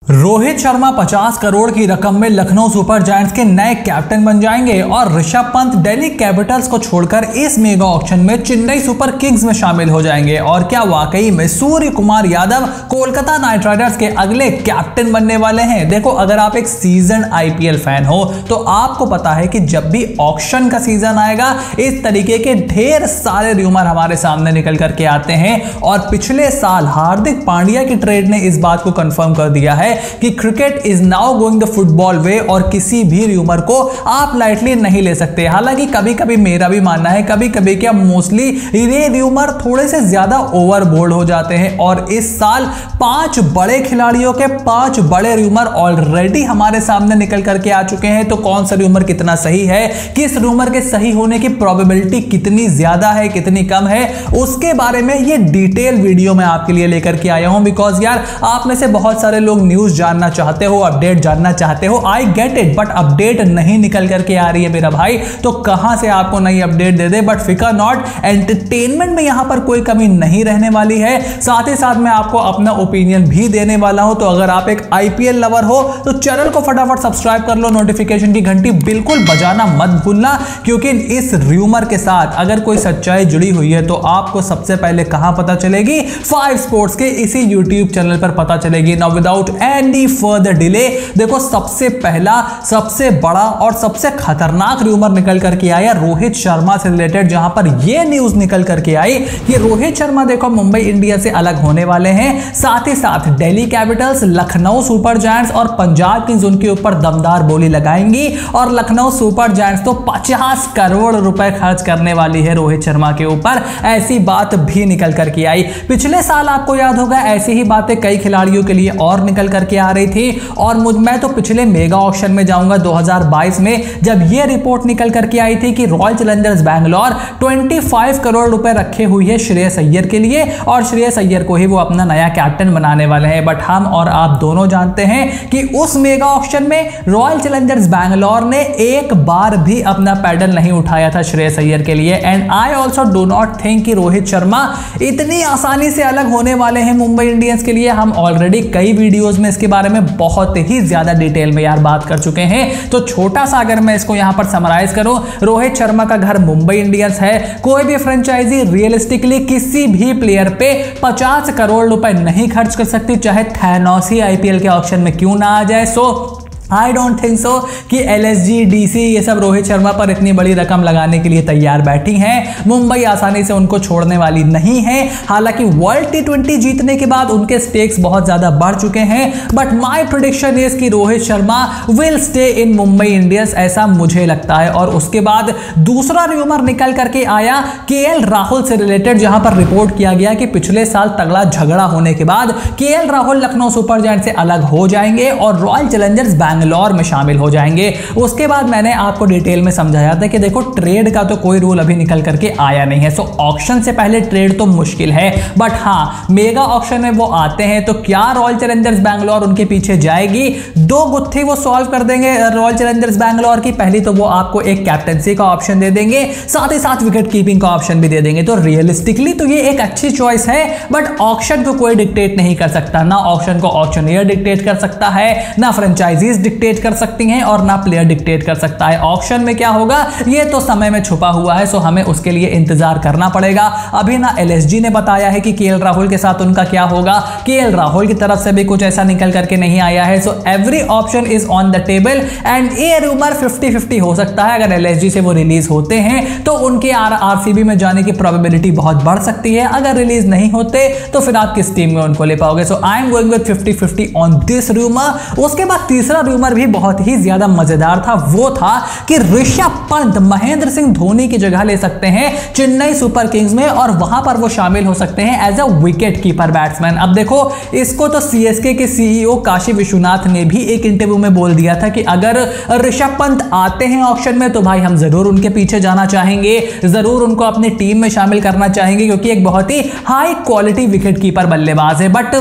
रोहित शर्मा 50 करोड़ की रकम में लखनऊ सुपर जायंट्स के नए कैप्टन बन जाएंगे और ऋषभ पंत दिल्ली कैपिटल्स को छोड़कर इस मेगा ऑक्शन में चेन्नई सुपर किंग्स में शामिल हो जाएंगे। और क्या वाकई में सूर्य कुमार यादव कोलकाता नाइट राइडर्स के अगले कैप्टन बनने वाले हैं? देखो, अगर आप एक सीजन आईपीएल फैन हो तो आपको पता है कि जब भी ऑक्शन का सीजन आएगा इस तरीके के ढेर सारे र्यूमर हमारे सामने निकल करके आते हैं। और पिछले साल हार्दिक पांड्या की ट्रेड ने इस बात को कंफर्म कर दिया है कि cricket is now going the football way और किसी भी र्यूमर को आप लाइटली नहीं ले सकते। हालांकि कभी कभी मेरा भी मानना है, कभी कभी क्या मोस्टली ये र्यूमर थोड़े से ज्यादा ओवरबोर्ड हो जाते हैं। और इस साल 5 बड़े खिलाड़ियों के 5 बड़े र्यूमर ऑलरेडी हमारे सामने निकल करके आ चुके हैं। तो कौन सा र्यूमर कितना सही है, किस र्यूमर के सही होने की प्रोबेबिलिटी कितनी ज्यादा है, कितनी कम है, उसके बारे में ये डिटेल वीडियो मैं आपके लिए लेकर के आया हूं। बिकॉज यार, आप में से बहुत सारे लोग न्यूज जानना चाहते हो, अपडेट जानना चाहते हो, I get it, but update नहीं निकल करके आ रही है मेरा भाई। तो कहां से आपको नई अपडेट दे दे, बट फिकर नॉट, एंटरटेनमेंट में यहां पर कोई कमी नहीं रहने वाली है। साथ ही साथ मैं आपको अपना ओपिनियन भी देने वाला हूं। तो अगर आप एक आईपीएल लवर हो तो चैनल को फटाफट सब्सक्राइब कर लो, नोटिफिकेशन की घंटी बिल्कुल बजाना मत भूलना, क्योंकि इस र्यूमर के साथ अगर कोई सच्चाई जुड़ी हुई है तो आपको सबसे पहले कहां पता चलेगी? 5 स्पोर्ट्स के इसी यूट्यूब चैनल पर पता चलेगी। Now without any further delay, देखो, सबसे पहला, सबसे बड़ा और सबसे खतरनाक र्यूमर निकल करके आया रोहित शर्मा से रिलेटेड, जहां पर यह न्यूज निकल करके आई कि रोहित शर्मा देखो मुंबई इंडियंस से अलग होने वाले हैं। साथ ही साथ Delhi Capitals, Lucknow super giants और पंजाब किंग्स उनके ऊपर दमदार बोली लगाएंगी। और लखनऊ सुपर जायंट्स तो 50 करोड़ रुपए खर्च करने वाली है रोहित शर्मा के ऊपर, ऐसी बात भी निकल करके आई। पिछले साल आपको याद होगा ऐसी ही बातें कई खिलाड़ियों के लिए और निकल करके आ रही थी। और मैं तो पिछले मेगा ऑक्शन में जाऊंगा 2022 में, जब यह रिपोर्ट निकल करके आई थी कि रॉयल चैलेंजर्स बैंगलोर 25 करोड़ रुपए रखे हुई है श्रेयस अय्यर के लिए और श्रेयस अय्यर को ही वो अपना नया कैप्टन बनाने वाले हैं। बट हम और आप दोनों जानते हैं कि उस मेगा ऑक्शन में रॉयल चैलेंजर्स बैंगलोर ने एक बार भी अपना पैडल नहीं उठाया था श्रेयस अय्यर के लिए। And I also do not think कि रोहित शर्मा इतनी आसानी से अलग होने वाले हैं मुंबई इंडियंस के लिए। हम ऑलरेडी कई वीडियोज में इसके बारे में बहुत ही ज्यादा डिटेल में यार बात कर चुके हैं। तो छोटा सा अगर मैं इसको यहां पर समराइज करूं, रोहित शर्मा का घर मुंबई इंडियंस है। कोई भी फ्रेंचाइजी रियलिस्टिकली किसी भी प्लेयर पे 50 करोड़ रुपए नहीं खर्च कर सकती, चाहे थैनोस ही आईपीएल के ऑक्शन में क्यों ना आ जाए। सो आई डोंट थिंक सो कि एलएसजी, डीसी ये सब रोहित शर्मा पर इतनी बड़ी रकम लगाने के लिए तैयार बैठी हैं। मुंबई आसानी से उनको छोड़ने वाली नहीं है। हालांकि वर्ल्ड टी20 जीतने के बाद उनके स्टेक्स बहुत ज्यादा बढ़ चुके हैं। बट माय प्रेडिक्शन इज कि Rohit Sharma will stay in Mumbai Indians, ऐसा मुझे लगता है। और उसके बाद दूसरा र्यूमर निकल करके आया केएल राहुल से रिलेटेड, जहां पर रिपोर्ट किया गया कि पिछले साल तगड़ा झगड़ा होने के बाद KL Rahul Lucknow super giants से अलग हो जाएंगे और रॉयल चैलेंजर्स बैंगलोर में शामिल हो जाएंगे। उसके बाद मैंने आपको डिटेल में समझाया था कि देखो, ट्रेड का तो कोई रूल अभी निकल करके आया नहीं है। सो ऑक्शन से पहले ट्रेड तो मुश्किल है। बट हाँ, मेगा ऑक्शन में वो आते हैं तो क्या रॉयल चैलेंजर्स बैंगलोर उनके पीछे जाएगी? 2 गुत्थी वो सॉल्व कर देंगे रॉयल चैलेंजर्स बैंगलोर की। पहली तो वो आपको एक कैप्टनसी का ऑप्शन दे देंगे, साथ ही साथ विकेट कीपिंग का ऑप्शन भी दे देंगे। तो रियलिस्टिकली तो ये एक अच्छी चॉइस है। बट ऑक्शन को कोई डिक्टेट नहीं कर सकता, ना ऑक्शन को ऑक्शनियर डिक्टेट कर सकता है, ना फ्रेंचाइजीज डिक्टेट कर सकती हैं और ना प्लेयर डिक्टेट कर सकता है। ऑक्शन में क्या होगा ये तो समय में छुपा हुआ है। सो हमें उसके लिए इंतजार करना पड़ेगा। अभी ना एलएसजी ने बताया है कि केएल राहुल के साथ उनका क्या होगा, केएल राहुल की तरफ से भी कुछ ऐसा निकल करके नहीं आया है। So every option is on the table and ये रूमर 50-50 हो सकता है। अगर एलएसजी से वो रिलीज होते हैं तो उनके आरसीबी में जाने की प्रोबेबिलिटी बहुत बढ़ सकती है। अगर रिलीज नहीं होते तो फिर आप किस टीम में उनको ले पाओगे? So I am going with 50-50 on this rumour. उसके बाद तीसरा रूमर भी बहुत ही ज्यादा मजेदार था। वो था कि ऋषभ पंत महेंद्र सिंह धोनी की जगह ले सकते हैं चेन्नई सुपर किंग्स में और वहां पर वो शामिल हो सकते हैं as a wicket keeper batsman. अब देखो, इसको तो सीएसके के सीईओ काशी विश्वनाथ ने भी एक इंटरव्यू में बोल दिया था कि अगर ऋषभ पंत आते हैं ऑक्शन में तो भाई हम जरूर उनके पीछे जाना चाहेंगे, जरूर उनको अपनी टीम में शामिल करना चाहेंगे, क्योंकि एक बहुत ही हाई क्वालिटी विकेट कीपर बल्लेबाज है। बट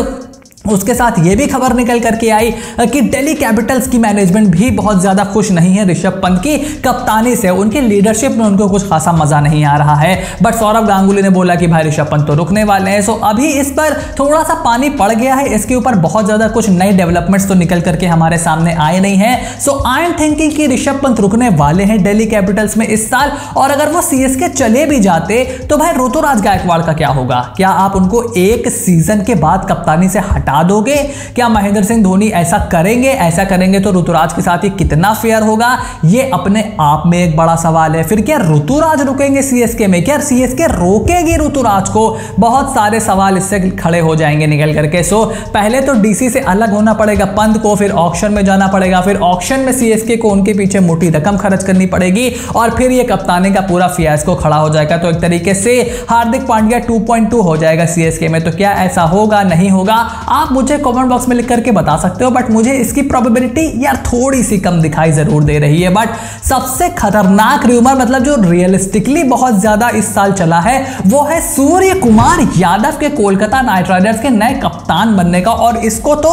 उसके साथ ये भी खबर निकल करके आई कि दिल्ली कैपिटल्स की मैनेजमेंट भी बहुत ज़्यादा खुश नहीं है ऋषभ पंत की कप्तानी से। उनकी लीडरशिप में उनको कुछ खासा मज़ा नहीं आ रहा है। बट सौरव गांगुली ने बोला कि भाई ऋषभ पंत तो रुकने वाले हैं। सो अभी इस पर थोड़ा सा पानी पड़ गया है। इसके ऊपर बहुत ज़्यादा कुछ नए डेवलपमेंट्स तो निकल करके हमारे सामने आए नहीं हैं। सो आई एम थिंकिंग कि ऋषभ पंत रुकने वाले हैं दिल्ली कैपिटल्स में इस साल। और अगर वो सीएसके चले भी जाते तो भाई ऋतुराज गायकवाड़ का क्या होगा? क्या आप उनको एक सीजन के बाद कप्तानी से हटा दोगे? क्या महेंद्र सिंह धोनी ऐसा करेंगे? ऐसा करेंगे तो ऋतुराज के साथ ये कितना फेयर होगा? ये अपने आप में एक बड़ा सवाल है। फिर क्या ऋतुराज रुकेंगे सीएसके में? क्या सीएसके रोकेगी ऋतुराज को? बहुत सारे सवाल इससे खड़े हो जाएंगे निकल करके। सो पहले तो डीसी से अलग होना पड़ेगा पंत को, फिर ऑक्शन में जाना पड़ेगा, फिर ऑक्शन में सीएसके को उनके पीछे मोटी रकम खर्च करनी पड़ेगी और फिर ये कप्तानी का पूरा फियास्को खड़ा हो जाएगा। तो एक तरीके से हार्दिक पांड्या 2.2 हो जाएगा सीएसके में। तो क्या ऐसा होगा? नहीं होगा? आप मुझे कमेंट बॉक्स में लिख करके बता सकते हो। बट मुझे इसकी प्रोबेबिलिटी यार थोड़ी सी कम दिखाई जरूर दे रही है। बट सबसे खतरनाक र्यूमर, मतलब जो रियलिस्टिकली बहुत ज्यादा इस साल चला है, वो है सूर्य कुमार यादव के कोलकाता नाइट राइडर्स के नए कप्तान बनने का। और इसको तो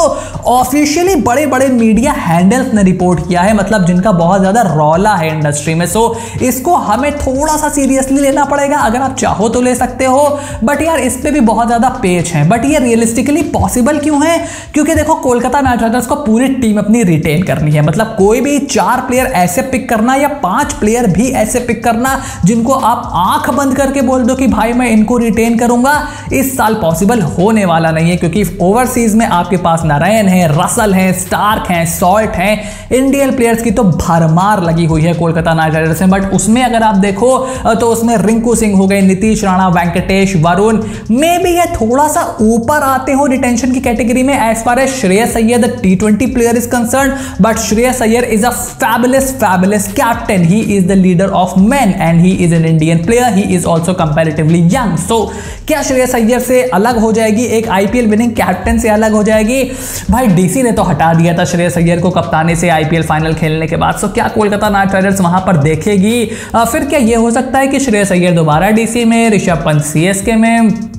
ऑफिशियली बड़े बड़े मीडिया हैंडल्स ने रिपोर्ट किया है, मतलब जिनका बहुत ज्यादा रौला है इंडस्ट्री में। सो इसको हमें थोड़ा सा सीरियसली लेना पड़ेगा। अगर आप चाहो तो ले सकते हो, बट यार इस पे भी बहुत ज्यादा पेच है। बट ये रियलिस्टिकली पॉसिबल क्यों है? क्योंकि देखो कोलकाता नाइट राइडर्स को पूरी टीम अपनी रिटेन करनी है। मतलब कोई भी 4 प्लेयर ऐसे पिक करना या 5 प्लेयर भी ऐसे पिक करना जिनको आप आंख बंद करके बोल दो कि भाई मैं इनको रिटेन करूंगा, इस साल पॉसिबल होने वाला नहीं है। क्योंकि ओवरसीज में आपके पास नारायण है, रसल है, स्टार्क है, सॉल्ट है, इंडियन प्लेयर्स की तो भरमार लगी हुई है कोलकाता नाइट राइडर्स में। बट उसमें अगर आप देखो तो उसमें रिंकू सिंह हो गए, नीतीश राणा, वेंकटेश, वरुण, मे बी ये थोड़ा सा ऊपर आते हो रिटेंशन की कैटेगरी में as far as Shreyas Iyer the T20 player is concern. But Shreyas Iyer is a fabulous captain. He is the leader of men and he is an Indian player. He is also comparatively young. So क्या श्रेयस अय्यर से अलग हो जाएगी? एक IPL winning captain से अलग हो जाएगी? भाई डीसी ने तो हटा दिया था श्रेयस अय्यर को कप्तानी से आईपीएल फाइनल खेलने के बाद। सो क्या कोलकाता नाइट राइडर्स वहां पर देखेगी? फिर क्या यह हो सकता है कि श्रेयस अय्यर दोबारा डीसी में, ऋषभ पंत सीएसके में?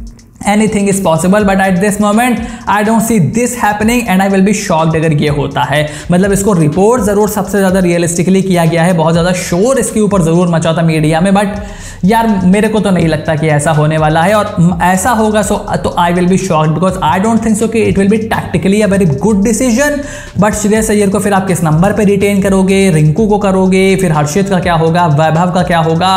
Anything is possible, but at this moment I don't see this happening and I will be shocked अगर ये होता है। मतलब इसको रिपोर्ट जरूर सबसे ज्यादा रियलिस्टिकली किया गया है, बहुत ज्यादा शोर इसके ऊपर जरूर मचा था मीडिया में। बट यार मेरे को तो नहीं लगता कि ऐसा होने वाला है। और ऐसा होगा तो I will be shocked because I don't think so कि it will be tactically a very good decision. But Shreyas Iyer को फिर आप किस नंबर पे रिटेन करोगे? रिंकू को करोगे? फिर हर्षित का क्या होगा? वैभव का क्या होगा?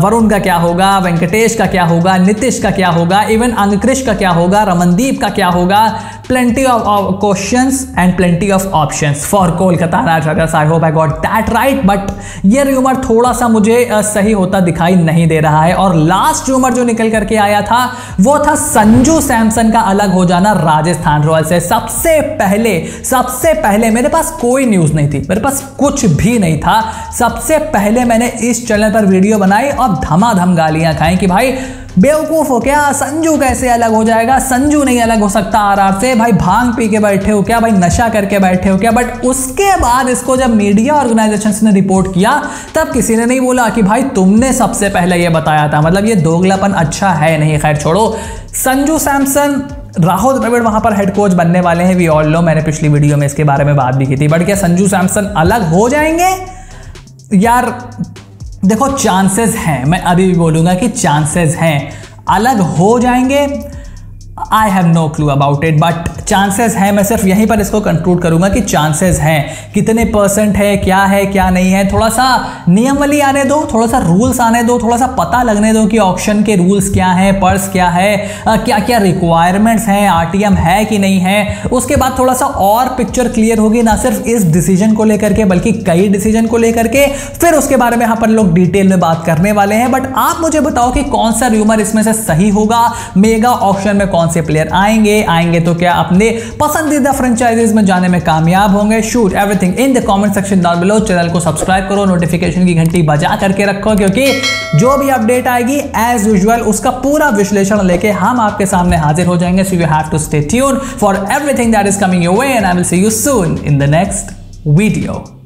वरुण का क्या होगा? वेंकटेश का क्या होगा? नीतीश का क्या होगा? इवन अंकृश का क्या होगा? रमनदीप का क्या होगा? plenty of questions and plenty of options for Kolkata Knight Riders. I hope I got that right. But ये रूमर थोड़ा सा मुझे सही होता दिखाई नहीं दे रहा है। और लास्ट रूमर जो निकल करके आया था वो था संजू सैमसन का अलग हो जाना राजस्थान रॉयल्स से। सबसे पहले मेरे पास कोई न्यूज नहीं थी, मेरे पास कुछ भी नहीं था। सबसे पहले मैंने इस चैनल पर वीडियो बनाई और धमाधम गालियां खाई कि भाई बेवकूफ हो क्या? संजू कैसे अलग हो जाएगा? संजू नहीं अलग हो सकता आरआर से। भाई भांग पी के बैठे हो क्या? भाई नशा करके बैठे हो क्या? बट उसके बाद इसको जब मीडिया ऑर्गेनाइजेशंस ने रिपोर्ट किया तब किसी ने नहीं बोला कि भाई तुमने सबसे पहले ये बताया था। मतलब ये दोगलापन अच्छा है नहीं। खैर छोड़ो। संजू सैमसन, राहुल द्रविड़ वहां पर हेड कोच बनने वाले हैं, वी ऑल नो। मैंने पिछली वीडियो में इसके बारे में बात भी की थी। बट क्या संजू सैमसन अलग हो जाएंगे? यार देखो चांसेस हैं, मैं अभी भी बोलूंगा कि चांसेस हैं अलग हो जाएंगे। I have no clue about it but chances हैं। मैं सिर्फ यहीं पर इसको कंक्लूड करूंगा कि चांसेस हैं। कितने % है क्या नहीं है, थोड़ा सा नियमावली आने दो, थोड़ा सा रूल्स आने दो, थोड़ा सा पता लगने दो कि ऑक्शन के रूल्स क्या हैं, पर्स क्या है, क्या क्या रिक्वायरमेंट्स हैं, आरटीएम है कि नहीं है। उसके बाद थोड़ा सा और पिक्चर क्लियर होगी, ना सिर्फ इस डिसीजन को लेकर के बल्कि कई डिसीजन को लेकर के। फिर उसके बारे में यहाँ पर लोग डिटेल में बात करने वाले हैं। बट आप मुझे बताओ कि कौन सा रूमर इसमें से सही होगा? मेगा ऑक्शन में कौन से प्लेयर आएंगे तो क्या अपने पसंदीदा फ्रेंचाइजीज में जाने में कामयाब होंगे? Shoot everything in the comment section down below. Channel को सब्सक्राइब करो, नोटिफिकेशन की घंटी बजा करके रखो, क्योंकि जो भी अपडेट आएगी एज यूजुअल उसका पूरा विश्लेषण लेके हम आपके सामने हाजिर हो जाएंगे। So you have to stay tuned for everything that is coming your way and I will see you soon in the next video.